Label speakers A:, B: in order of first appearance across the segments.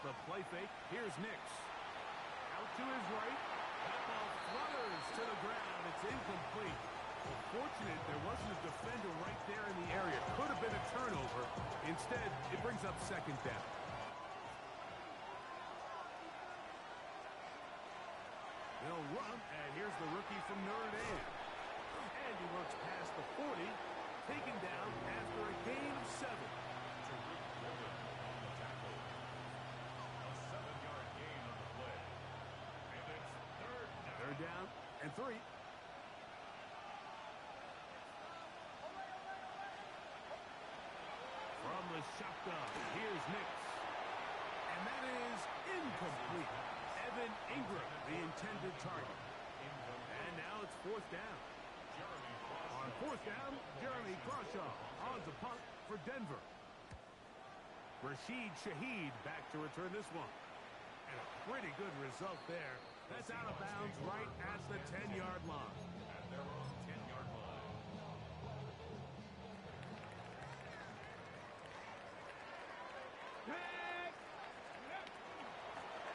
A: the play fake. Here's Nix. Out to his right. That ball flutters to the ground. It's incomplete. Well, fortunate there wasn't a defender right there in the area. Could have been a turnover. Instead, it brings up second down. They'll run, and here's the rookie from Notre Dame. And he works past the 40, taken down after a gain of 7.
B: A 7-yard gain on the play. And it's
A: Third down and 3. From the shotgun, here's Nix. And that is incomplete. Evan Ingram, the intended target. And now it's 4th down. On 4th down, Jeremy Crawshaw on the punt for Denver. Rashid Shaheed back to return this one. And a pretty good result there. That's out of bounds right at the 10-yard line.
B: at their own 10-yard line.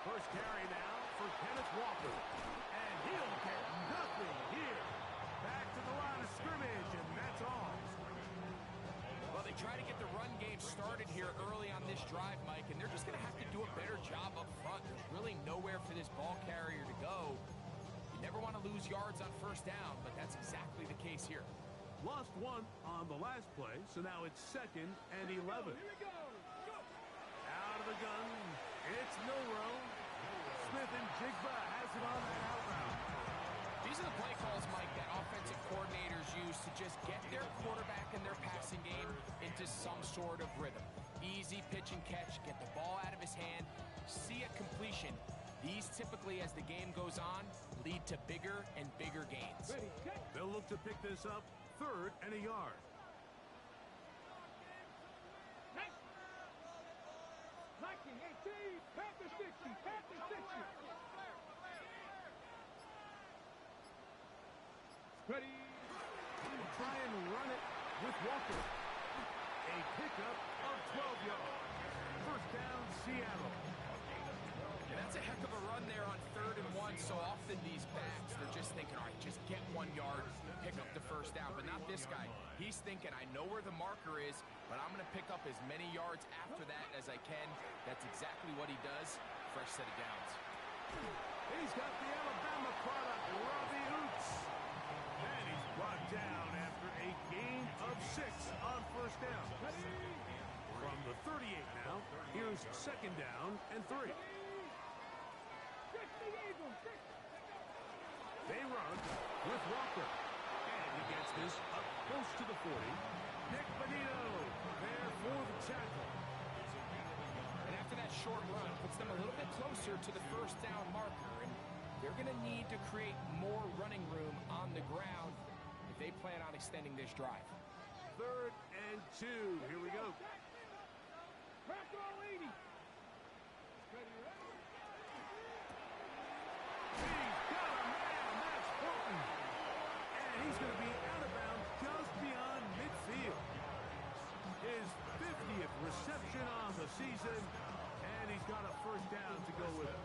A: First carry now for Kenneth Walker. And he'll get nothing here. Back to the line of scrimmage, and that's all.
C: Well, they try to get the run game started here early on this drive, Mike, and they're just going to have to do a better job up front. There's really nowhere for this ball carrier to go. You never want to lose yards on first down, but that's exactly the case here.
A: Lost one on the last play, so now it's 2nd and 11.
D: Here we go.
A: Out of the gun, it's Milroe. Smith and Jigba has it on that out route.
C: These are the play calls, Mike, that offensive coordinators use to just get their quarterback and their passing game into some sort of rhythm. Easy pitch and catch, get the ball out of his hand, see a completion. These typically, as the game goes on, lead to bigger and bigger gains.
D: Ready, check.
A: They'll look to pick this up 3rd and a yard.
D: Nice. Liking 18, Panther 60, Panther 60. Ready.
A: Try and run it with Walker. A pickup of 12 yards. First down, Seattle.
C: And that's a heck of a run there on 3rd and 1. So often these backs, they're just thinking, all right, just get 1 yard, pick up the first down. But not this guy. He's thinking, I know where the marker is, but I'm going to pick up as many yards after that as I can. That's exactly what he does. Fresh set of downs.
A: He's got the Alabama product, Robbie Oots. And he's brought down after a gain of 6 on first down. From the 38 now, here's 2nd down and 3. They run with Walker. And he gets this up close to the 40. Nick Bonito there for the tackle.
C: And after that short run, puts them a little bit closer to the first down marker. And they're going to need to create more running room on the ground if they plan on extending this drive.
A: 3rd and 2. Here we go.
D: Crack all 80.
A: He's got a man. That's Horton. And he's going to be out of bounds just beyond midfield. His 50th reception on the season. And he's got a first down to go with it.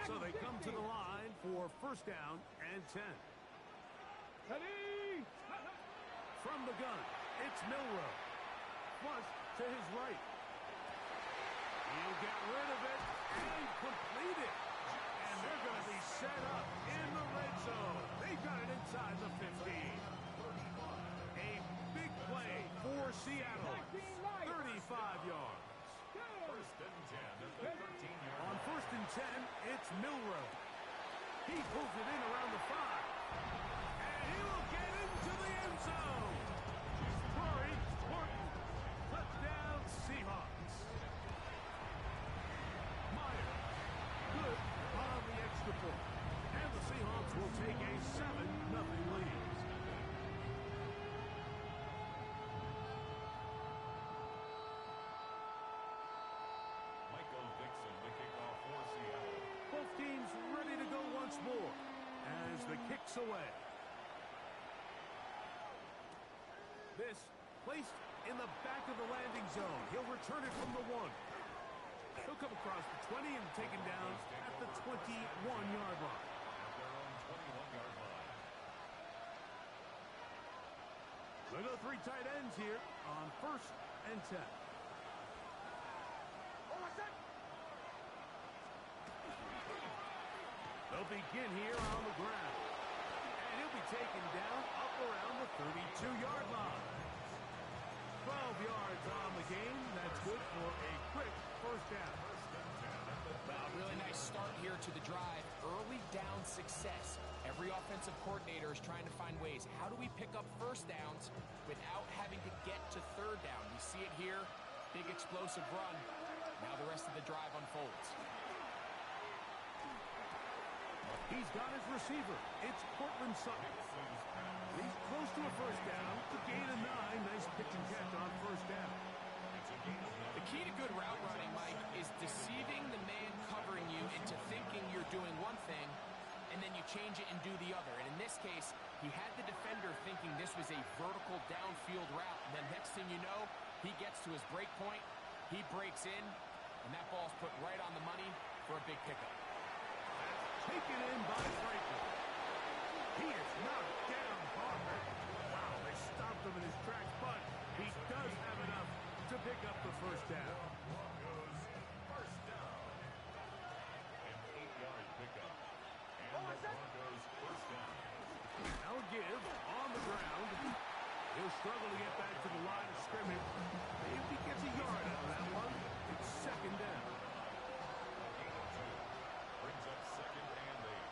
A: So they come to the line for first down and 10.
D: Ready.
A: From the gun, it's Milroe. Flush to his right. He'll get rid of it and complete it. And they're going to be set up in the red zone. They've got it inside the 15. A big play for Seattle. 35 yards.
B: First and 10 at the 13-yard
A: On first and 10, it's Milroe. He pulls it in around the 5. And he will get into the end zone. Corey Horton. Touchdown, Seahawks. Meyer. Good on the extra point. And the Seahawks will take a 7-0 lead.
B: Michael Dixon, the kickoff for Seattle.
A: Both teams ready to go once more as the kick's away. This placed in the back of the landing zone. He'll return it from the 1. He'll come across the 20 and taken down at the 21-yard line.
B: At their own 21-yard line.
A: They'll go three tight ends here on 1st and 10. They'll begin here on the ground. And he'll be taken down up around the 32-yard line. 12 yards on the game. That's good for a quick first down.
C: Well, really nice start here to the drive. Early down success. Every offensive coordinator is trying to find ways. How do we pick up first downs without having to get to third down? We see it here. Big explosive run. Now the rest of the drive unfolds.
A: He's got his receiver. It's Cortland Sutton. He's close to a first down. It's a gain of 9. Nice pitch and catch on first down.
C: The key to good route running, Mike, is deceiving the man covering you into thinking you're doing one thing, and then you change it and do the other. And in this case, he had the defender thinking this was a vertical downfield route. And then next thing you know, he gets to his break point, he breaks in, and that ball's put right on the money for a big pickup.
A: Taken in by Franklin. He is knocked down hard. Wow, they stopped him in his tracks, but he does have enough to pick up the first down.
B: Broncos first down. An 8-yard pickup. And the Broncos first down.
A: Now give on the ground. He'll struggle to get back to the line of scrimmage. Maybe he gets a yard out of that one. It's second down.
B: Brings up second and 8.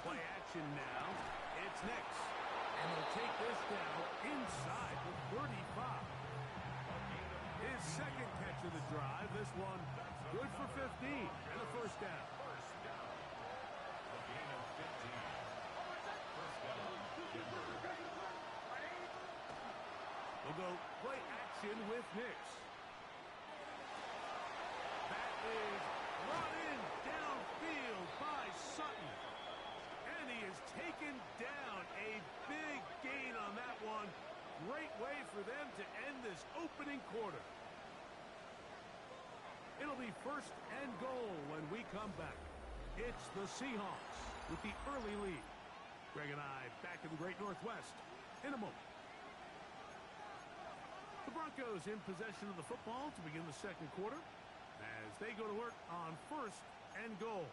A: Play action now. It's next. And they'll take this down inside the 35. His second catch of the drive. This one good for 15 and a first down.
B: First down. A gain of 15. First down. Denver.
A: We'll go play action with Nix. That is brought in downfield by Sutton. And he is taken down. A big gain on that one. Great way for them to end this opening quarter. It'll be first and goal when we come back. It's the Seahawks with the early lead. Greg and I back in the Great Northwest in a moment. The Broncos in possession of the football to begin the second quarter as they go to work on first and goal.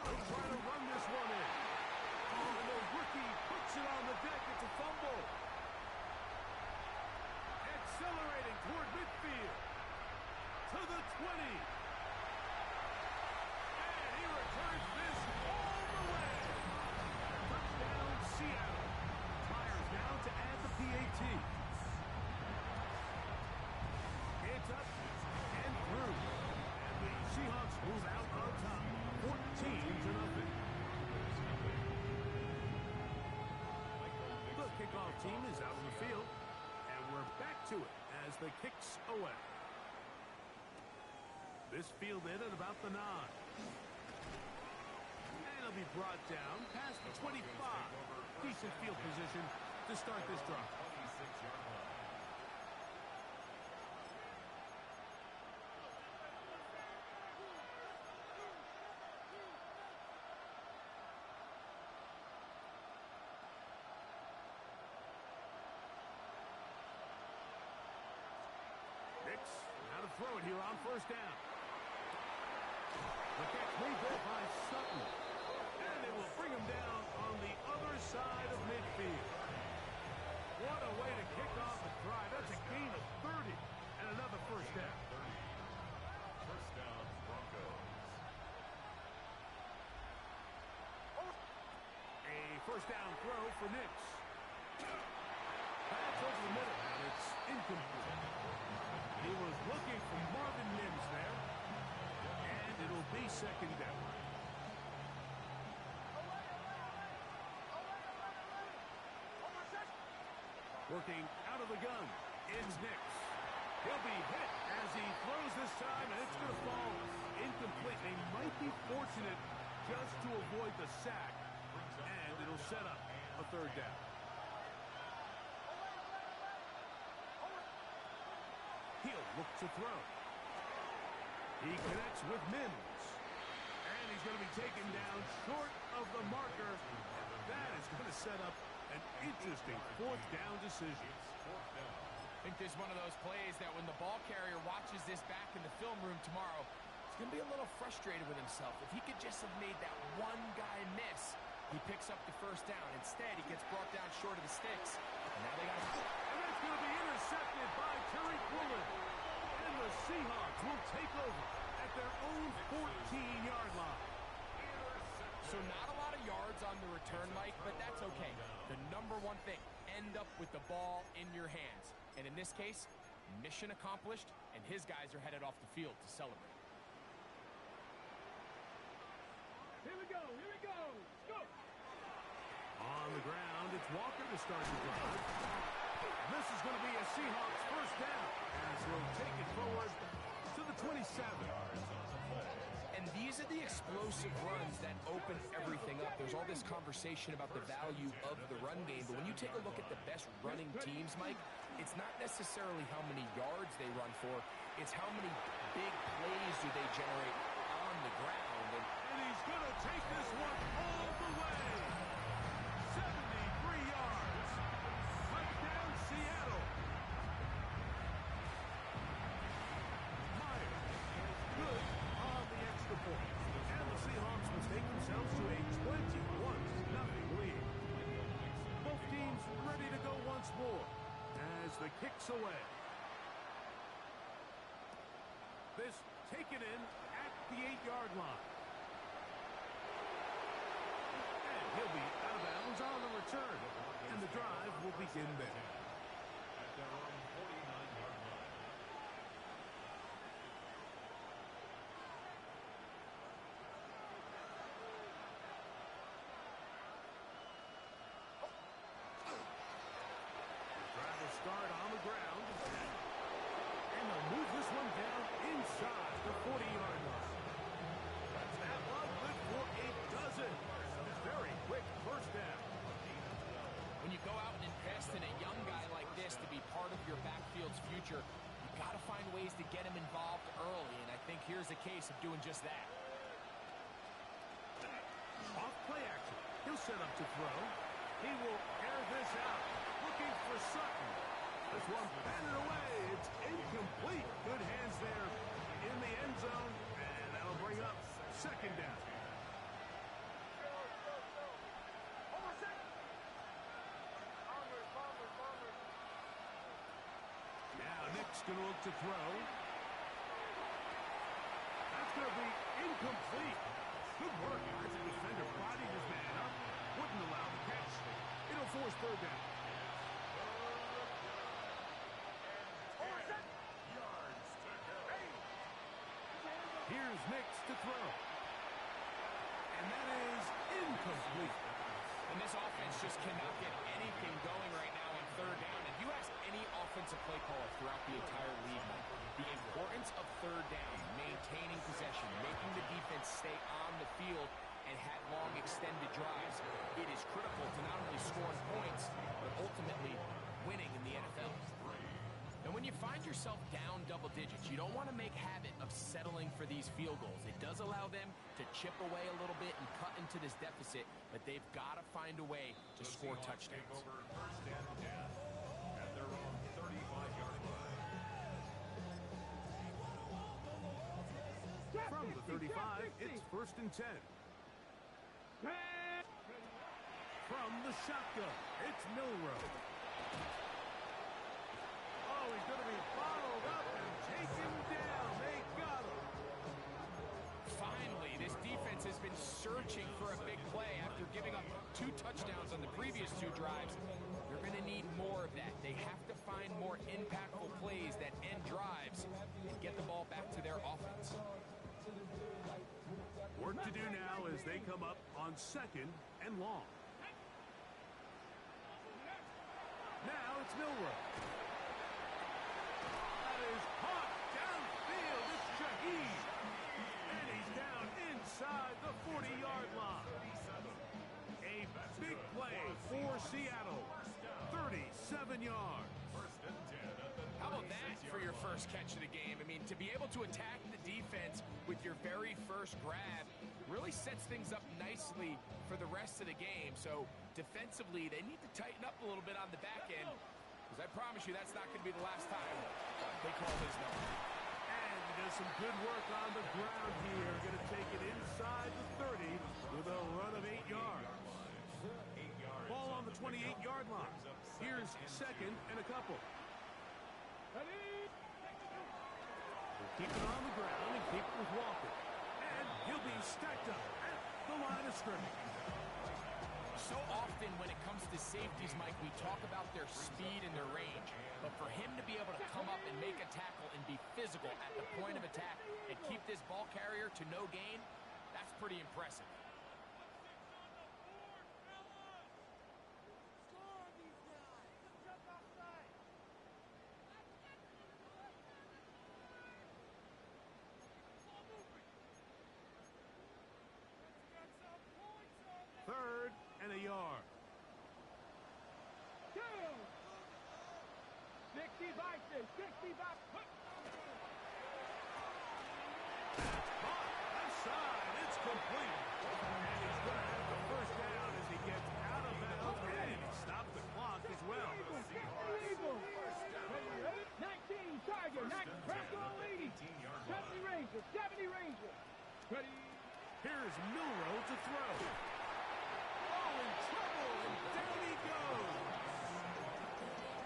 A: They'll try to run this one in. And the rookie puts it on the deck. It's a fumble. Accelerating toward midfield. To the 20. And he returns this all the way. Touchdown, Seattle. Fires now to add the PAT. It's up and through. And the Seahawks move out on top. 14-0. The kickoff team is out on the field. And we're back to it as the kicks away. This fielded at about the 9. And it'll be brought down past the 25. Decent field position to start this drive.
B: 26-yard line.
A: Nix, now to throw it here on first down. The catch made there by Sutton. And they will bring him down on the other side of midfield. What a way to kick off the drive. That's a gain of 30 and another first down.
B: 30. First down, Broncos.
A: A first down throw for Nix. Pass over the middle, and it's incomplete. He was looking for Marvin Mims there, and it'll be second down. Working out of the gun is Nix. He'll be hit as he throws this time, and it's going to fall incomplete. They might be fortunate just to avoid the sack, and it'll set up a third down. He'll look to throw. He connects with Mims. And he's going to be taken down short of the marker. That is going to set up an interesting fourth down decision.
C: I think there's one of those plays that when the ball carrier watches this back in the film room tomorrow, he's going to be a little frustrated with himself. If he could just have made that one guy miss, he picks up the first down. Instead, he gets brought down short of the sticks. And now they got to...
A: And that's going to be intercepted by Terry Quillen. And the Seahawks will take over at their own 14-yard line.
C: So not a lot of yards on the return, Mike, but that's okay. The number one thing, end up with the ball in your hands. And in this case, mission accomplished, and his guys are headed off the field to celebrate.
D: Here we go. Here we go. Go.
A: On the ground, it's Walker to start the drive. This is going to be a Seahawks first down as he'll take it forward to the 27.
C: And these are the explosive runs that open everything up. There's all this conversation about the value of the run game, but when you take a look at the best running teams, Mike, it's not necessarily how many yards they run for, it's how many big plays do they generate on the ground.
A: And he's going to take this one all the way. 73 yards. Touchdown, Seattle. Myers good on the extra point. And the Seahawks will take themselves to a 21-0 lead. Both teams ready to go once more as the kick's away. This taken in at the 8-yard line. And he'll be out of bounds on the return. And the drive will begin there.
B: At their own 49-yard line.
A: Drive will start on the ground. And they'll move this one down inside the 40-yard line. That's that one good for a dozen. Very quick first down.
C: When you go out and invest in a young guy like this to be part of your backfield's future, you've got to find ways to get him involved early, and I think here's a case of doing just that.
A: Off play action. He'll set up to throw. He will air this out. Looking for Sutton. This one batted away. It's incomplete. Good hands there in the end zone. And that'll bring up second down. Now Nick's going to look to throw. That's going to be incomplete. Good work as the defender bodied his man up. Wouldn't allow the catch. It'll force third down. Here's Nix to throw. And that is incomplete.
C: And this offense just cannot get anything going right now on third down. If you ask any offensive play caller throughout the entire league, the importance of third down, maintaining possession, making the defense stay on the field, and have long extended drives, it is critical to not only scoring points, but ultimately winning in the NFL. And when you find yourself down double digits, you don't want to make habit of settling for these field goals. It does allow them to chip away a little bit and cut into this deficit, but they've got to find a way to score touchdowns.
B: Take over first and 10 at their own 35-yard line.
A: From the 35, it's first and 10. From the shotgun, it's Milroe. Oh, he's going to be bottled up and taken down. They got him.
C: Finally, this defense has been searching for a big play after giving up 2 touchdowns on the previous 2 drives. They're going to need more of that. They have to find more impactful plays that end drives and get the ball back to their offense.
A: Work to do now as they come up on second and long. Now it's Milroe. That is
C: for your first catch of the game. I mean, to be able to attack the defense with your very first grab really sets things up nicely for the rest of the game. So defensively, they need to tighten up a little bit on the back end, because I promise you that's not going to be the last time they call his number.
A: And he does some good work on the ground here. Going to take it inside the 30 with a run of 8 yards. Ball on the 28-yard line. Here's second and a couple. We'll keep it on the ground and keep it with Walker. And he'll be stacked up at the line of scrimmage.
C: So often when it comes to safeties, Mike, we talk about their speed and their range. But for him to be able to come up and make a tackle and be physical at the point of attack and keep this ball carrier to no gain, that's pretty impressive.
A: Third and a yard.
D: 65, 65.
A: Left side, it's complete. And he's going to have the first down as he gets out of bounds, and he stopped the clock as well.
D: Eagle. 19, Tiger, 9, Bronco, 80. 70 Ranger, 70 Ranger. Ready.
A: Here's Milroe to throw. Oh, in trouble, and down he goes.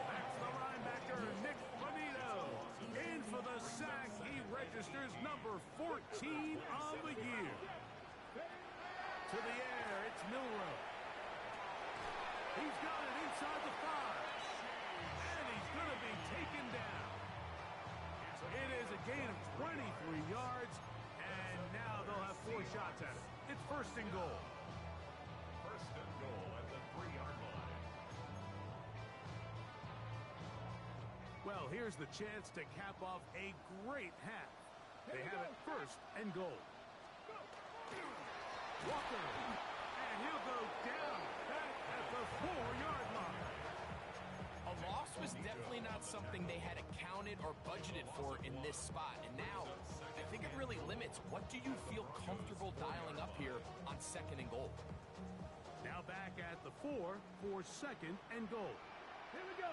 A: That's the linebacker, Nick Bonito. In for the sack. He registers number 14 on the year. To the air, it's Milroe. He's got it inside the 5. And he's going to be taken down. It is a gain of 23 yards. And now they'll have 4 shots at it. It's first and goal.
B: First and goal at the 3-yard line.
A: Well, here's the chance to cap off a great half. They have it first and goal. Walker, and he'll go down back at the 4-yard line.
C: A loss was definitely not something they had accounted or budgeted for in this spot. And now, I think it really limits what do you feel comfortable dialing up here on second and goal.
A: Now back at the 4 for second and goal.
D: Here we go.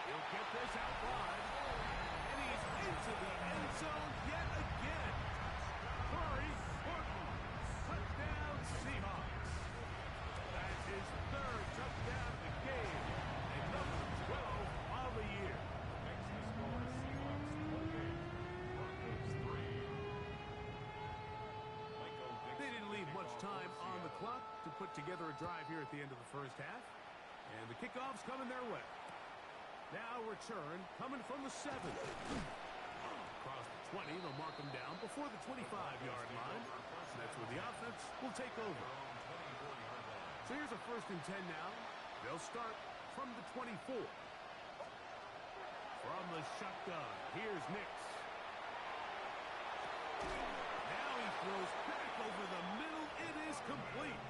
A: He'll get this out wide. And he's into the end zone yet again. Curry, Horton, touchdown Seahawks. That's his 3rd touchdown of the game. And number 12 on the year.
B: Next to score, Seahawks 28, Broncos 3. Michael Dixon.
A: They didn't leave much time on the clock to put together a drive here at the end of the first half. And the kickoff's coming their way. Now return coming from the 7. Across the 20, they'll mark them down before the 25-yard line. That's where the offense will take over. So here's a first and 10 now. They'll start from the 24. From the shotgun, here's Nix. Now he throws back over the middle. It is complete.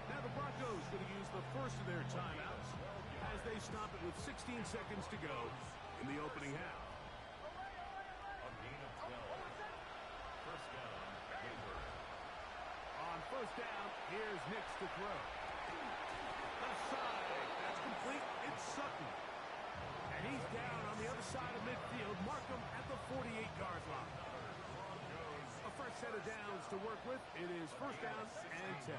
A: Now the Broncos going to use the first of their timeouts as they stop it with 16 seconds to go in the opening half.
B: A gain of 12. First down, Denver.
A: On first down, here's Nix to throw. Left side, that's complete. It's Sutton. And he's down on the other side of midfield. Mark him at the 48-yard line. A fresh set of downs to work with. It is first down and 10.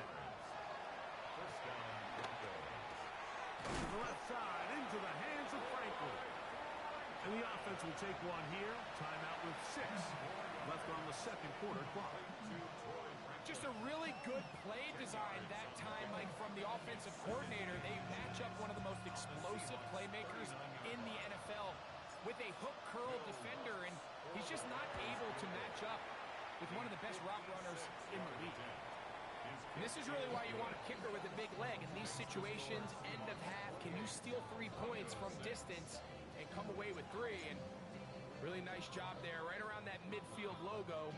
B: First down, Broncos.
A: To the left side, into the hands of Franklin. And the offense will take one here. Timeout with 6 left on the second quarter clock.
C: Just a really good play design that time, Mike, from the offensive coordinator. They match up one of the most explosive playmakers in the NFL with a hook curl defender, and he's just not able to match up with one of the best route runners in the league. And this is really why you want a kicker with a big leg. In these situations, end of half, can you steal 3 points from distance and come away with 3? And really nice job there, right around that midfield logo.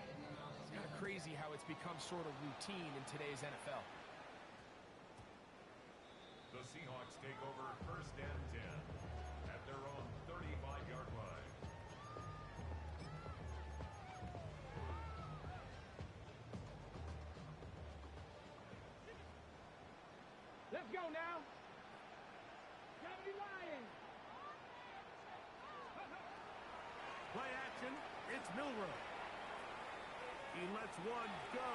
C: It's kind of crazy how it's become sort of routine in today's NFL.
B: The Seahawks take over first and 10 at their
A: It's Milroe. He lets one go.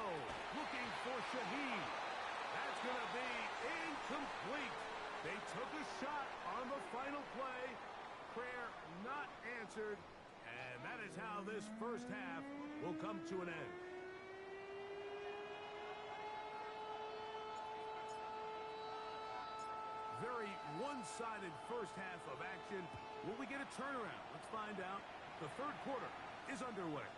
A: Looking for Shaheed. That's going to be incomplete. They took a shot on the final play. Prayer not answered. And that is how this first half will come to an end. Very one-sided first half of action. Will we get a turnaround? Let's find out. The third quarter is underway.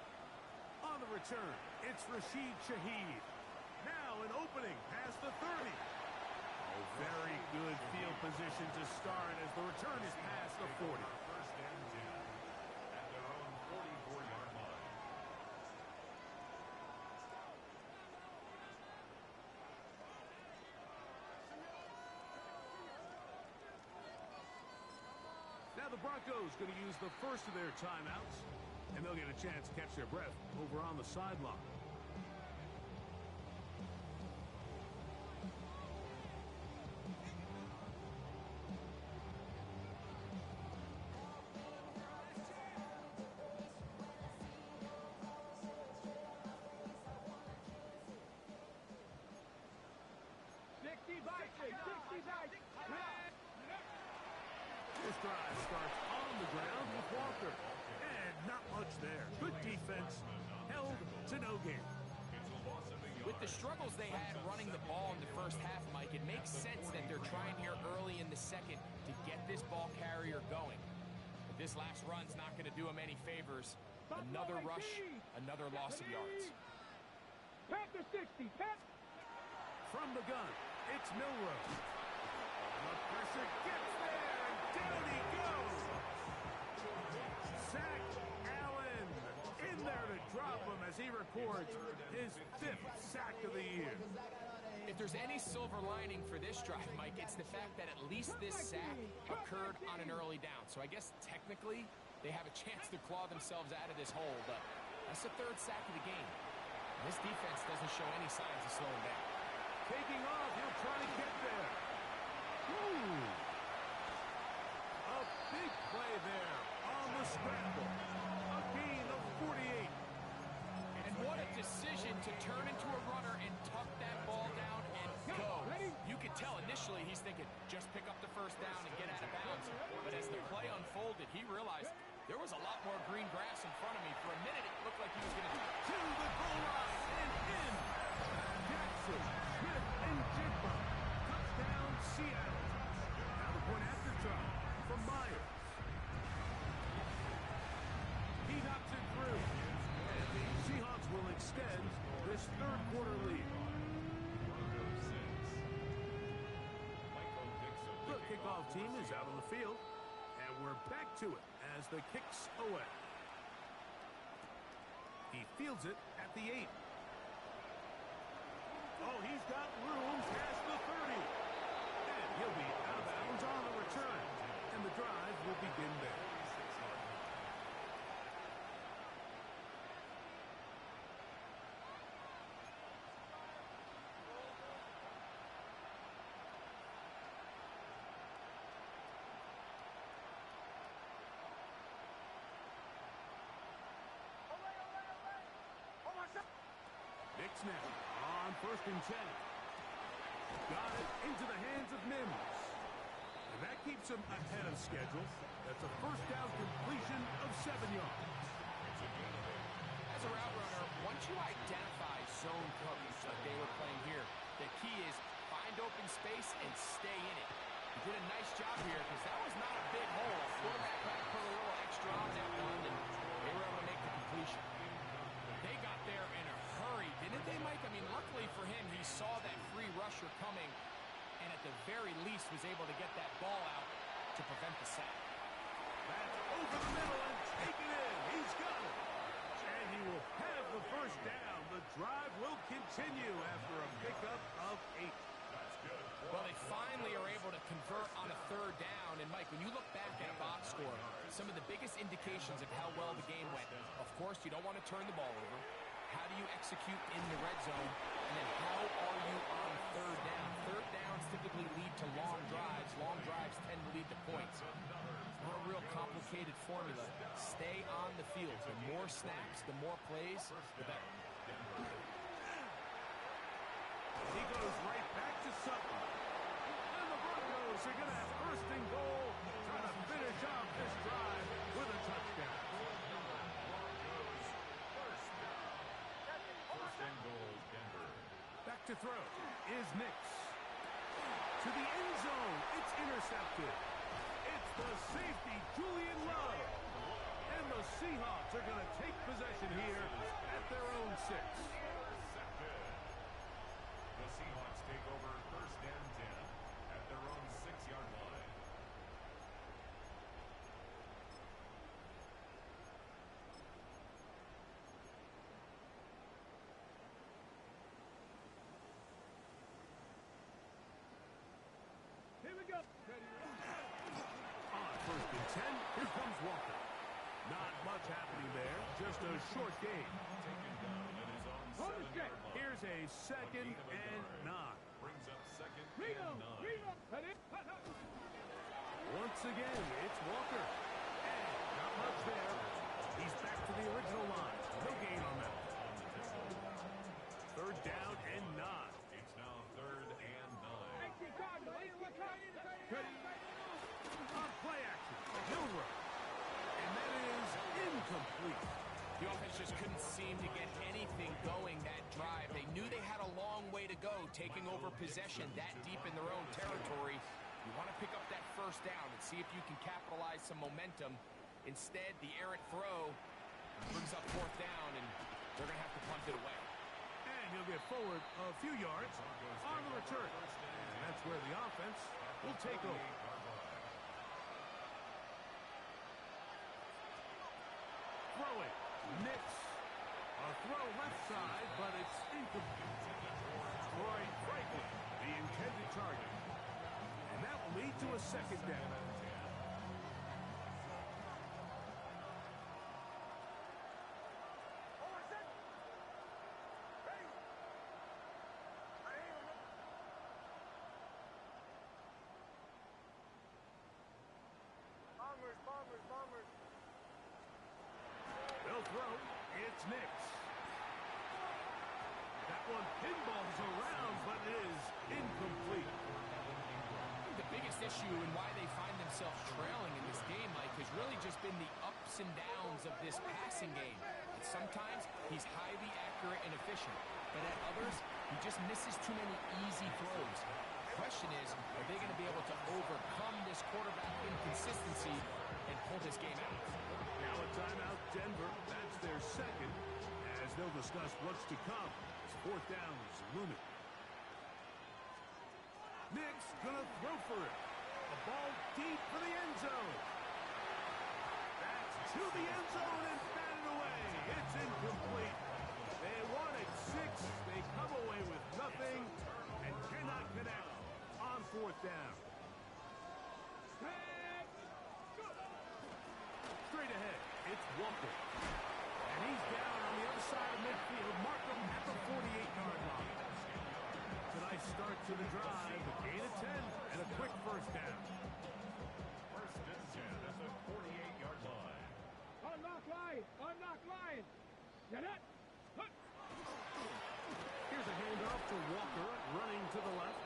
A: On the return, it's Rashid Shaheed. Now an opening past the 30. A very good field position to start as the return is past the 40.
B: First and 10 at their own 44-yard line.
A: Now the Broncos going to use the first of their timeouts, and they'll get a chance to catch their breath over on the sideline. This drive starts on the ground with Walker. And not much there. Good defense. Held to no gain.
C: With the struggles they had running the ball in the first half, Mike, it makes sense that they're trying here early in the second to get this ball carrier going. But this last run's not going to do him any favors. Another rush, another loss of yards.
D: Panther 60,
A: From the gun, it's Milroe. The pressure gets there, and down he goes. Zach Allen in there to drop him as he records his 5th sack of the year.
C: If there's any silver lining for this drive, Mike, it's the fact that at least this sack occurred on an early down. So I guess technically they have a chance to claw themselves out of this hole, but that's the 3rd sack of the game. This defense doesn't show any signs of slowing down.
A: Taking off, he'll try to get there. Ooh. A big play there on the scramble. A gain of 48.
C: And what a decision to turn into a runner and tuck that ball down and go. You could tell initially he's thinking, just pick up the first down and get out of bounds. But as the play unfolded, he realized there was a lot more green grass in front of me. For a minute, it looked like he was going to...
A: To the goal line and in. Jackson, Smith, and Jigba. Touchdown, Seattle. Now the point after try from Myers. He knocks it through. And the Seahawks will extend this third quarter lead. The kickoff team is out on the field. And we're back to it as the kick's away. He fields it at the 8. Oh, he's got room past the 30. And he'll be out of bounds on the return. And the drive will begin there. Nick Snap on 1st and 10. Got it into the hands of Mims. And that keeps him ahead of schedule. That's a first down completion of 7 yards.
C: As a route runner, once you identify zone coverage like they were playing here, the key is find open space and stay in it. He did a nice job here because that was not a big hole. Quarterback had to put a little extra on that one, and they were able to make the completion. They got there in a hurry, didn't they, Mike? I mean, luckily for him, he saw that free rusher coming, and at the very least was able to get that ball out to prevent the sack.
A: That's over the middle and taken in. He's got it. And he will have the first down. The drive will continue after a pickup of 8.
C: Well, they finally are able to convert on a 3rd down. And, Mike, when you look back at a box score, some of the biggest indications of how well the game went, of course, you don't want to turn the ball over. How do you execute in the red zone? And then how are you on 3rd down? 3rd downs typically lead to long drives. Long drives tend to lead to points. Not a real complicated understated formula. Stay on the field. The more snaps, the more plays, the better.
A: He goes right back to Sutton. And the Broncos are going to have first and goal, trying to finish off this drive with a touchdown.
B: First and goal, Denver.
A: Back to throw is Nix. To the end zone. It's intercepted. It's the safety, Julian Love. And the Seahawks are going to take possession here at their own 6.
B: The Seahawks take over first and 10 at their own 6-yard line.
D: Here we go.
A: On first and 10, here comes Walker. Not much happening there, just a short gain.
B: Taken down at his own
D: Hold it
B: 7-yard line.
A: Here's a second and 9.
B: Brings up second
D: Reno,
B: and 9.
D: Reno. Ready?
A: Once again, it's Walker. And not much there. He's back to the original line. No gain on that. Third down and 9.
B: It's now third and 9.
D: Exit Cardinal. Exit Cardinal.
A: On play action, Milrow. And that is incomplete.
C: The offense just couldn't seem to get anything going that drive. They knew they had a long way to go, taking over possession that deep in their own territory. You want to pick up that first down and see if you can capitalize some momentum. Instead, the errant throw brings up fourth down, and they're going to have to punt it away.
A: And he'll get forward a few yards on the return. And that's where the offense will take over. Throwing. Nix. A throw left side, but it's incomplete. Troy Franklin, the intended target. And that will lead to a second down.
D: Bombers.
A: They'll throw. It's Nix. That one pinballs around, but it is incomplete.
C: I think the biggest issue and why they find themselves trailing in this game, Mike, has really just been the ups and downs of this passing game. And sometimes he's highly accurate and efficient, but at others, he just misses too many easy throws. The question is, are they going to be able to overcome this quarterback inconsistency and pull this game out?
A: Now a timeout, Denver. That's their second, as they'll discuss what's to come as fourth down is looming. Nix gonna throw for it. A ball deep for the end zone. That's to the end zone and batted away. It's incomplete. They wanted 6. They come away with nothing and cannot connect on fourth down. Straight ahead, it's Walker. And he's down on the other side of midfield. Mark him at the 48-yard line. Tonight's start to the drive, a gain of 10 and a quick first down.
B: First and 10 at the 48-yard line.
D: Unlock line. Get it?
A: Here's a handoff to Walker, running to the left.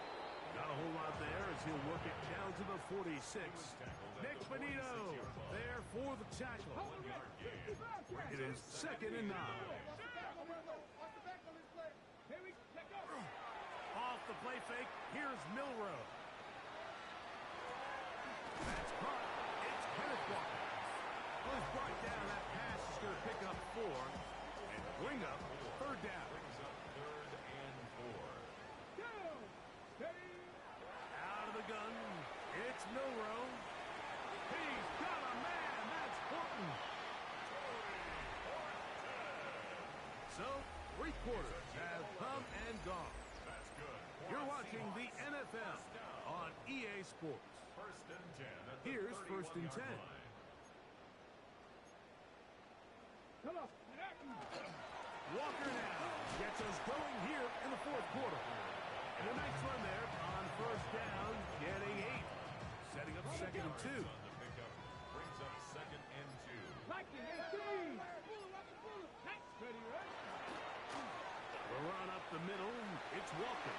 A: Not a whole lot there as he'll work it down to the 46. Nick Benito there for the tackle. It is second and 9. Off the play fake, here's Milrow. That's caught. It's Kenneth Walker. Well, he's brought down. That pass is going to pick up 4 and bring up third down.
B: Brings up third and 4.
A: Out of the gun, it's Milrow. He's got a man. That's Horton. So, 3 quarters have come and gone.
B: That's good.
A: You're watching the NFL on EA Sports.
B: First and 10 at the
A: Here's first and 10.
B: 31-yard line.
A: Walker now gets us going here in the fourth quarter. And a nice run there on first down, getting 8. Setting up second and 2.
B: On the pickup, brings up second
D: Viking 18. Next. Ready, right?
A: The run up the middle. It's Walker.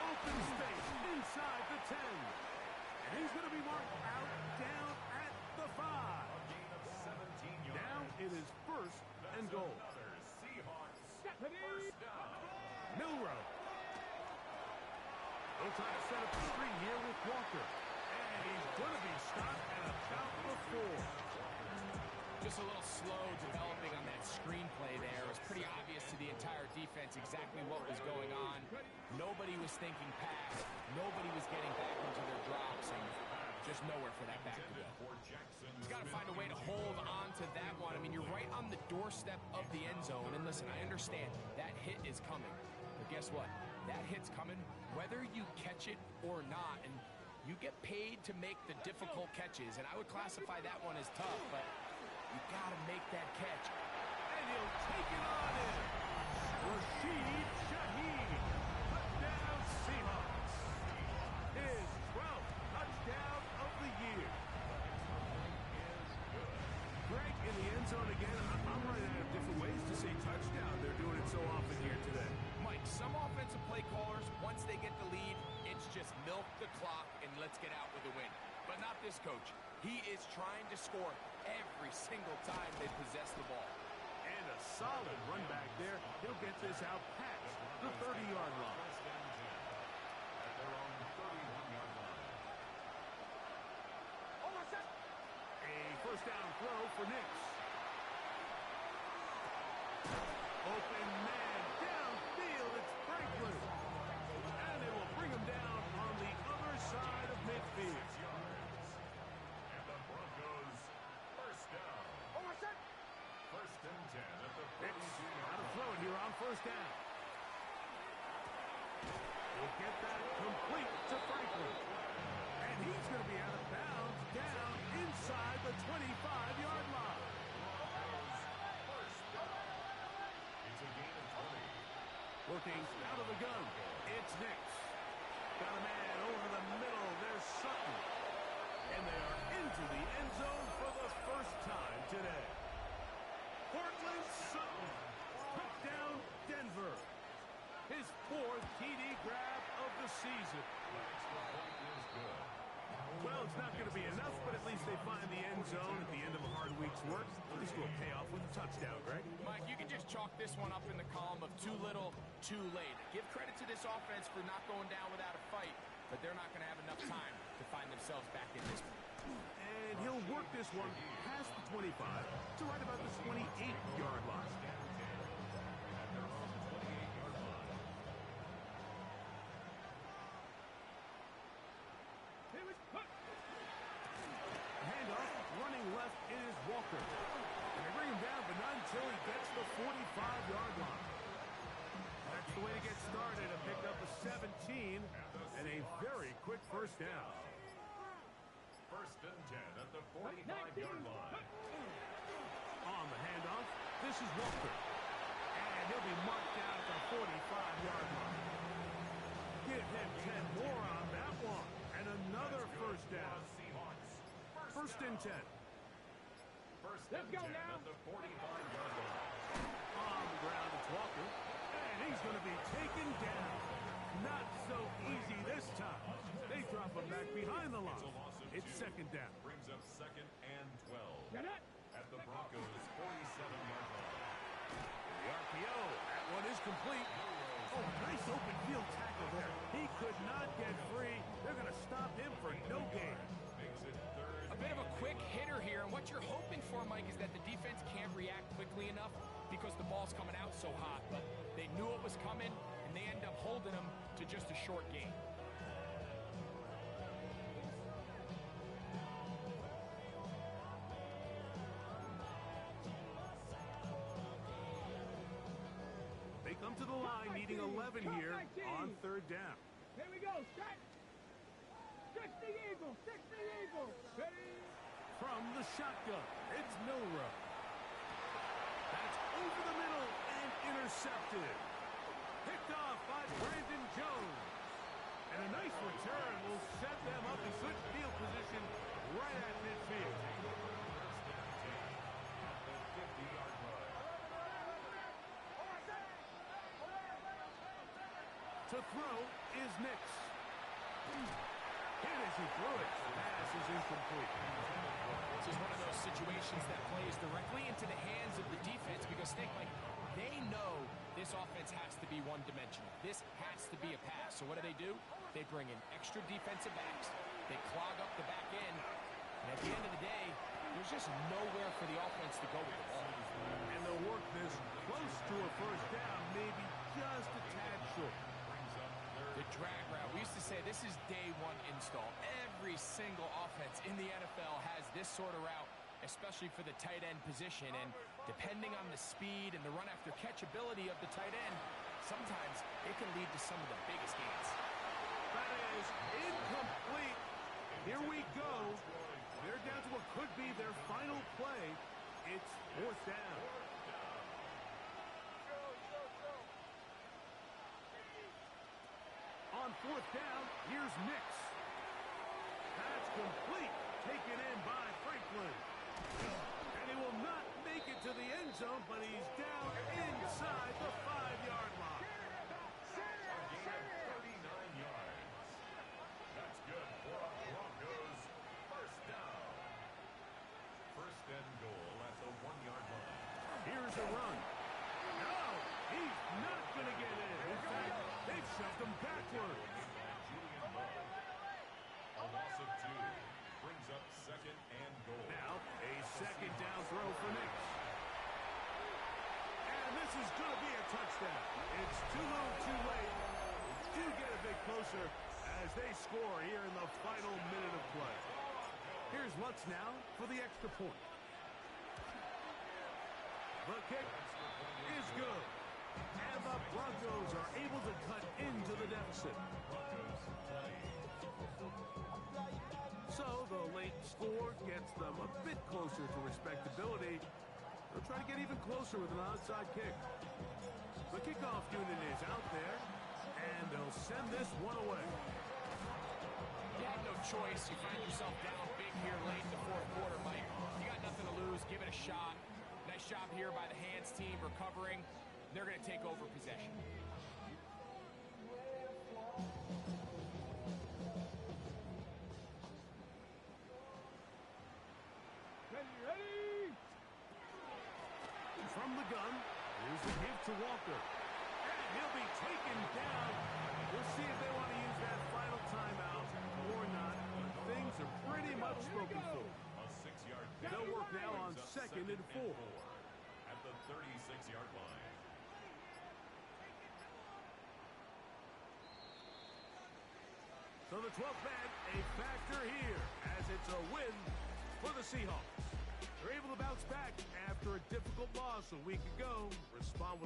A: Open space inside the 10. And he's going to be marked out down at the 5.
B: Gain of 17 yards.
A: Now it is first and goal.
B: Another Seahawks
D: Ready?
B: first down.
A: Milrow. They'll try to set up the screen here with Walker. And he's going to be stopped at about the 4.
C: Just a little slow developing on that screenplay there. It was pretty obvious to the entire defense exactly what was going on. Nobody was thinking pass. Nobody was getting back into their drops, and just nowhere for that back to go. He's got to find a way to hold on to that one. I mean, you're right on the doorstep of the end zone. And listen, I understand that hit is coming. But guess what? That hit's coming whether you catch it or not. And you get paid to make the difficult catches. And I would classify that one as tough, but you got to make that catch.
A: And he'll take it on in. Rashid Shaheed. Touchdown Seahawks. His 12th touchdown of the year. Greg in the end zone again. I'm running out of different ways to say touchdown. They're doing it so often here today.
C: Mike, some offensive play callers, once they get the lead, it's just milk the clock and let's get out with a win. But not this coach. He is trying to score every single time they possess the ball.
A: And a solid run back there. He'll get this out past the 30-yard line.
B: At their own 31-yard line.
A: A first down throw for Nix. Open man downfield. It's Franklin. And it will bring him down on the other side of midfield.
B: And the Broncos first down. First and 10 at the
A: Nix
B: 42-yard
A: out of
B: line.
A: throw it here on first down. We'll get that complete to Franklin. And he's going to be out of bounds down inside the 25-yard line.
B: First down. It's a gain of 20.
A: Working out of the gun. It's Nix. Got a man over the middle. There's Sutton. And they are into the end zone for the first time today. Cortland Sutton. Touchdown Denver. His 4th TD grab of the season.
B: Extra point is good.
A: Well, it's not going to be enough, but at least they find the end zone at the end of a hard week's work. At least we'll pay off with a touchdown, Greg.
C: Mike, you can just chalk this one up in the column of too little, too late. Give credit to this offense for not going down without a fight, but they're not going to have enough time to find themselves back in this one.
A: And he'll work this one past the 25 to right about the 28-yard line.
B: At their own 28-yard line.
D: Here we go.
A: Handoff, running left is Walker. And they bring him down, but not until he gets the 45-yard line. That's the way to get started. A pick up a 17 and a very quick first down.
B: First and 10 at the 45-yard line.
A: On the handoff, this is Walker. And he'll be marked down at the 45-yard line. Give him 10 more on that one. And another first down.
B: Seahawks.
A: First and 10.
B: First
D: Let's
B: and
D: go
B: 10
D: now.
B: at the 45-yard line.
A: On the ground, it's Walker. And he's going to be taken down. Not so easy this time. They drop him back behind the line. It's second down.
B: Brings up second and 12
D: Get it.
B: at the Broncos 47-yard line.
A: The RPO. That one is complete. Oh, nice open field tackle there. He could not get free. They're going to stop him for no gain.
B: Makes it third.
C: A bit of a quick hitter here, and what you're hoping for, Mike, is that the defense can't react quickly enough because the ball's coming out so hot. But they knew it was coming, and they end up holding him to just a short gain.
A: They come to the line, needing 11 here on third down.
D: Here we go. Start. Stretch the eagle. Stretch the eagle. Ready.
A: From the shotgun, it's Milrow. That's over the middle and intercepted. Picked off by Brandon Jones. And a nice return will set them up in good field position right at midfield. To throw is Nix. Hit as he threw it. Pass is incomplete.
C: This is one of those situations that plays directly into the hands of the defense because they know this offense has to be one-dimensional. This has to be a pass. So what do? They bring in extra defensive backs. They clog up the back end. And at the end of the day, there's just nowhere for the offense to go with the ball.
A: And they'll work this close to a first down, maybe just a tad short.
C: The drag route. We used to say this is day one install. Every single offense in the NFL has this sort of route, especially for the tight end position. And depending on the speed and the run after catch ability of the tight end, sometimes it can lead to some of the biggest gains.
A: That is incomplete. Here we go. They're down to what could be their final play. It's fourth down. On fourth down, here's Nix. That's complete. Taken in by Franklin. And he will not make it to the end zone, but he's down inside the 5-yard line.
B: A gain of 39 yards. That's good for Broncos. First down. First and goal at the 1-yard line.
A: Here's a run. No, he's not going to get in. In fact, they've shoved him backwards.
B: Julian Love. A loss of 2 brings up second and goal.
A: Now, a second down throw for Nix. And this is going to be a touchdown. It's too little too late. Do get a bit closer as they score here in the final minute of play. Here's Lutz now for the extra point. The kick is good. And the Broncos are able to cut into the deficit. So the late score gets them a bit closer to respectability. They'll try to get even closer with an onside kick. The kickoff unit is out there, and they'll send this one away.
C: You had no choice. You find yourself down big here late in the fourth quarter, Mike. You got nothing to lose. Give it a shot. Nice job here by the hands team recovering. They're going to take over possession.
D: Ready?
A: From the gun, here's the give to Walker. And he'll be taken down. We'll see if they want to use that final timeout or not. Things are pretty much spoken for.
B: A 6-yard
A: They'll work now on second and 4.
B: At the 36-yard line.
A: So the 12th man, a factor here, as it's a win for the Seahawks. They're able to bounce back after a difficult loss a week ago. Respond